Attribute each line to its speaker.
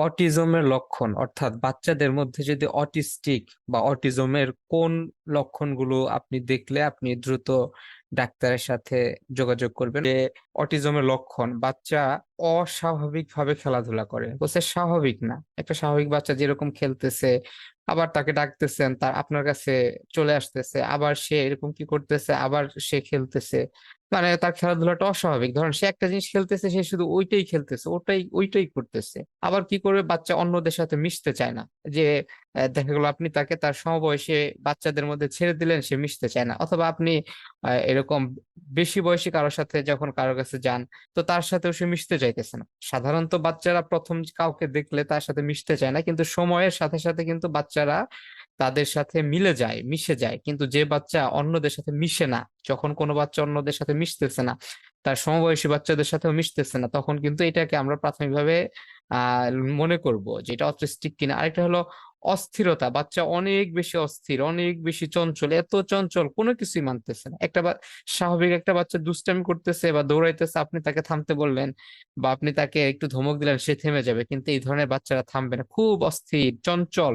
Speaker 1: অটিজমের লক্ষণ অর্থাৎ বাচ্চাদের মধ্যে যদি অটিস্টিক বা অটিজমের কোন লক্ষণগুলো আপনি দেখলে আপনি দ্রুত ডাক্তারের সাথে যোগাযোগ করবেন। যে অটিজমের লক্ষণ, বাচ্চা অস্বাভাবিকভাবে খেলাধুলা করে, বলছে স্বাভাবিক না। একটা স্বাভাবিক বাচ্চা যেরকম খেলতেছে, আবার তাকে ডাকতেছেন, তার আপনার কাছে চলে আসতেছে, আবার সে এরকম কি করতেছে, আবার সে খেলতেছে, মানে তার খেলাধুলাটা অস্বাভাবিক। ধরেন সে একটা জিনিস খেলতেছে, সে শুধু ওইটাই খেলতেছে, ওটাই ওইটাই করতেছে। আবার কি করবে, বাচ্চা অন্যদের সাথে মিশতে চায় না। যে দেখা গেলো আপনি তাকে তার সমবয়সী বাচ্চাদের মধ্যে ছেড়ে দিলেন, সে মিশতে চায় না। অথবা আপনি এরকম বেশি বয়সী কারোর সাথে যখন কারোর কাছে যান, তো তার সাথেও সে মিশতে চাইতেছে না। সাধারণত বাচ্চারা প্রথম কাউকে দেখলে তার সাথে মিশতে চায় না, কিন্তু সময়ের সাথে সাথে কিন্তু বাচ্চারা তাদের সাথে মিলে যায়, মিশে যায়। কিন্তু যে বাচ্চা অন্যদের সাথে মিশে না, যখন কোনো বাচ্চা অন্যদের সাথে মিশতেছে না, তার সমবয়সী বাচ্চাদের সাথেও মিশতেছে না, তখন কিন্তু এটাকে আমরা প্রাথমিকভাবে আহ মনে করব যে এটা অটিস্টিক কিনা। আরেকটা হলো অস্থিরতা, বাচ্চা অনেক বেশি অস্থির, অনেক বেশি চঞ্চল, এত চঞ্চল কোনো কিছুই মানতেছে না। স্বাভাবিক একটা বাচ্চা দুষ্টামি করতেছে বা দৌড়াইতেছে, আপনি তাকে থামতে বললেন বা আপনি তাকে একটু ধমক দিলেন, সে থেমে যাবে, কিন্তু এই ধরনের বাচ্চারা থামবে না, খুব অস্থির চঞ্চল।